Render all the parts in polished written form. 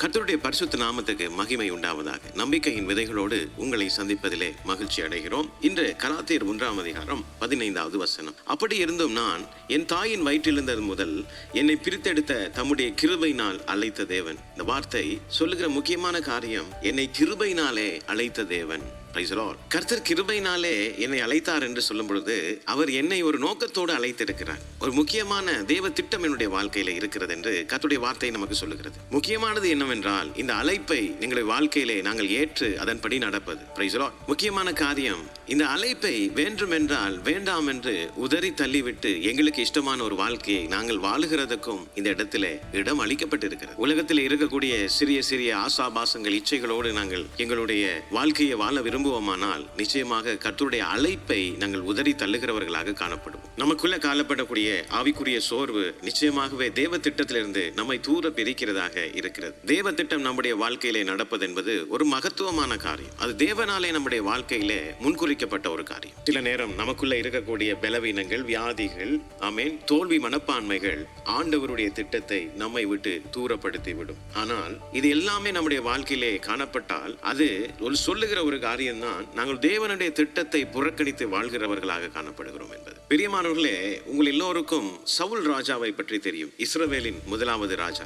கர்த்தருடைய பரிசுத்த நாமத்துக்கு மகிமை உண்டாவதாக. நம்பிக்கையின் விதைகளோடு உங்களை சந்திப்பதிலே மகிழ்ச்சி அடைகிறோம். இன்று கலாத்தியர் 1:15 வசனம். அப்படி இருந்தும் நான் என் தாயின் வயிற்றிலிருந்தது முதல் என்னை பிரித்தெடுத்த தம்முடைய கிருபையினால் அழைத்த தேவன். இந்த வார்த்தை சொல்லுகிற முக்கியமான காரியம், என்னை கிருபையினாலே அழைத்த தேவன். கர்த்தர் கிருபையினாலே என்னை அழைத்தார் என்று சொல்லும் பொழுது அவர் என்னை ஒரு நோக்கத்தோடு அழைத்திருக்கிறார். ஒரு முக்கியமான தேவ திட்டம் என்னுடைய வாழ்க்கையில இருக்கிறது என்று கர்த்தருடைய வார்த்தை நமக்கு சொல்லுகிறது. முக்கியமானது என்னவென்றால், இந்த அழைப்பை எங்களுடைய வாழ்க்கையிலே நாங்கள் ஏற்று அதன்படி நடப்பது. முக்கியமான காரியம், இந்த அழைப்பை வேண்டுமென்றால் வேண்டாம் என்று உதறி தள்ளிவிட்டு எங்களுக்கு இஷ்டமான ஒரு வாழ்க்கையை நாங்கள் வாழுகிறதுக்கும் இந்த இடத்திலே இடம் அளிக்கப்பட்டிருக்கிறது. உலகத்தில் இருக்கக்கூடிய சிறிய சிறிய ஆசாபாசங்கள், இச்சைகளோடு நாங்கள் எங்களுடைய வாழ்க்கையை வாழ விரும்புவோமானால் நிச்சயமாக கர்த்தருடைய அழைப்பை நாங்கள் உதறி தள்ளுகிறவர்களாக காணப்படுவோம். நமக்குள்ள காணப்படக்கூடிய ஆவிக்குரிய சோர்வு நிச்சயமாகவே தேவ திட்டத்திலிருந்து நம்மை தூர பிரிக்கிறதாக இருக்கிறது. தேவ திட்டம் நம்முடைய வாழ்க்கையிலே நடப்பது என்பது ஒரு மகத்துவமான காரியம். அது தேவனாலே நம்முடைய வாழ்க்கையிலே முன்குறிக்கப்பட்ட ஒரு காரியம். சில நேரம் நமக்குள்ள இருக்கக்கூடிய பலவீனங்கள், வியாதிகள், ஆமென், தோல்வி மனப்பான்மைகள் ஆண்டவருடைய திட்டத்தை நம்மை விட்டு தூரப்படுத்தி விடும். ஆனால் இது எல்லாமே நம்முடைய வாழ்க்கையிலே காணப்பட்டால் அது ஒரு சொல்லுகிற ஒரு காரியம் தான், நாங்கள் தேவனுடைய திட்டத்தை புறக்கணித்து வாழ்கிறவர்களாக காணப்படுகிறோம் என்பது. பிரியமானவர்களே, உங்கள் எல்லோருக்கும் சவுல் ராஜாவை பற்றி தெரியும். இஸ்ரவேலின் முதலாவது ராஜா.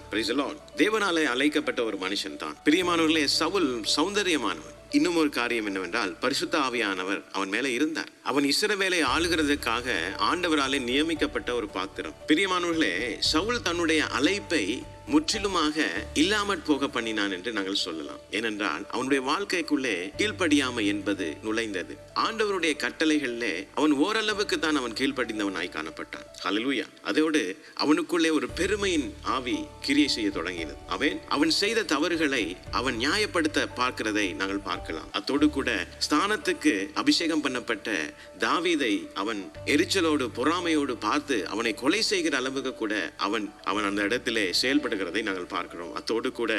தேவனாலே அழைக்கப்பட்ட ஒரு மனுஷன் தான். பிரியமானவர்களே, சவுல் சௌந்தரியமானவன். இன்னும் ஒரு காரியம் என்னவென்றால், பரிசுத்த ஆவியானவர் அவன் மேலே இருந்தார். அவன் இஸ்ரவேலை ஆளுகிறதுக்காக ஆண்டவராலே நியமிக்கப்பட்ட ஒரு பாத்திரம். பிரியமானவர்களே, சவுல் தன்னுடைய அழைப்பை முற்றிலுமாக இல்லாமற் போக பண்ணினான் என்று நாங்கள் சொல்லலாம். ஏனென்றால் அவனுடைய வாழ்க்கைக்குள்ளே கீழ்ப்படியாமை என்பது நுழைந்தது. ஆண்டவருடைய கட்டளைகளிலே அவன் ஓரளவுக்கு தான் அவன் கீழ்ப்படிந்தவனாய் காணப்பட்டான். ஹல்லேலூயா. அதோடு அவனுக்குள்ளே ஒரு பெருமையின் ஆவி கிரியை செய்ய தொடங்கினது. அவன் செய்த தவறுகளை அவன் நியாயப்படுத்த பார்க்கிறதை நாங்கள் பார்க்கலாம். அத்தோடு கூட ஸ்தானத்துக்கு அபிஷேகம் பண்ணப்பட்ட தாவீதை அவன் எரிச்சலோடு பொறாமையோடு பார்த்து அவனை கொலை செய்கிற அளவுக்கு கூட அவன் அந்த இடத்திலே செயல்படுகிறதை நாங்கள் பார்க்கிறோம். அத்தோடு கூட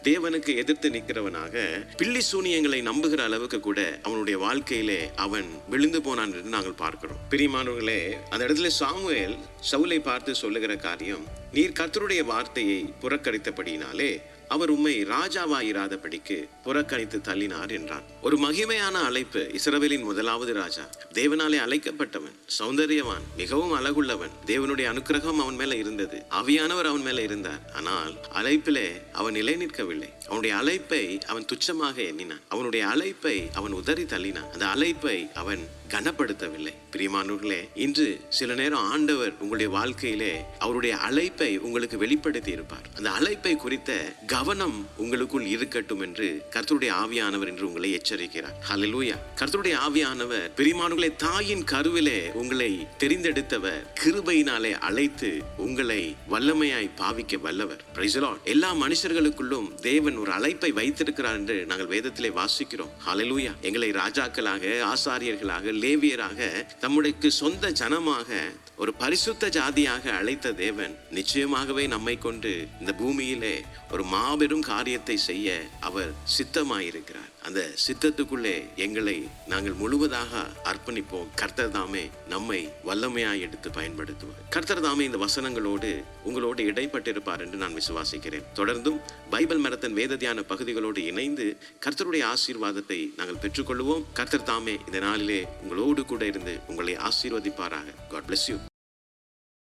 தேவனுக்கு எதிர்த்து நிற்கிறவனாக பில்லி சூனியங்களை நம்புகிற அளவுக்கு கூட அவனுடைய வாழ்க்கையிலே அவன் விழுந்து போனான் என்று நாங்கள் பார்க்கிறோம். பிரியமானவர்களே, அந்த இடத்துல சாமுவேல் சவுலை பார்த்து சொல்லுகிற காரியம், நீர் கர்த்தருடைய வார்த்தையை புறக்கணித்தபடியினாலே அவர் உம்மை ராஜாவாயிராதபடிக்கு புறக்கணித்து தள்ளினார் என்றான். ஒரு மகிமையான அழைப்பு. இஸ்ரவேலின் முதலாவது ராஜா, தேவனாலே அழைக்கப்பட்டவன், சௌந்தரியவான், மிகவும் அழகுள்ளவன். தேவனுடைய அனுக்கிரகம் அவன் மேல இருந்தது, ஆவியானவர் அவன் மேல இருந்தார். ஆனால் அழைப்பிலே அவன் நிலை நிற்கவில்லை. அவனுடைய அழைப்பை அவன் துச்சமாக எண்ணினான். அவனுடைய அழைப்பை அவன் உதறி தள்ளினான். அந்த அழைப்பை அவன் கனப்படுத்தவில்லை. பிரியமானவர்களே, இன்று சில நேரம் ஆண்டவர் உங்களுடைய வாழ்க்கையிலே அவருடைய அழைப்பை உங்களுக்கு வெளிப்படுத்தி இருப்பார். அந்த அழைப்பை குறித்த கவனம் உங்களுக்குள் இருக்கட்டும் என்று கர்த்தருடைய ஆவியானவர் என்று உங்களை எச்சரிக்கிறார். ஹல்லேலூயா. கர்த்தருடைய ஆவியானவர், பிரியமானவர்களே, தாயின் கருவிலே உங்களை தெரிந்தெடுத்தவர், கிருபையினாலே அழைத்து உங்களை வல்லமையாய் பாவிக்க வல்லவர். Praise the Lord. எல்லா மனுஷர்களுக்குள்ளும் தேவன் ஒரு அழைப்பை வைத்திருக்கிறார் என்று நாங்கள் வேதத்திலே வாசிக்கிறோம். ஹல்லேலூயா. எங்களை ராஜாக்களாக, ஆசாரியர்களாக, லேவியராக, தம்முடைய சொந்த ஜனமாக, ஒரு பரிசுத்த ஜாதியாக அழைத்த தேவன் நிச்சயமாகவே நம்மை கொண்டு இந்த பூமியிலே ஒரு மாபெரும் காரியத்தை செய்ய அவர் சித்தமாயிருக்கிறார். அந்த சித்தத்துக்குள்ளே எங்களை நாங்கள் முழுவதாக அர்ப்பணிப்போம். கர்த்தர் தாமே நம்மை வல்லமையாய் எடுத்து பயன்படுத்துவார். கர்த்தர் தாமே இந்த வசனங்களோடு உங்களோடு இடைப்பட்டிருப்பார் என்று நான் விசுவாசிக்கிறேன். தொடர்ந்தும் பைபிள் மரத்தின் வேத தியான பகுதிகளோடு இணைந்து கர்த்தருடைய ஆசீர்வாதத்தை நாங்கள் பெற்றுக்கொள்வோம். கர்த்தர் தாமே இந்த நாளிலே உங்களோடு கூட இருந்து உங்களை ஆசீர்வதிப்பாராக. God bless you.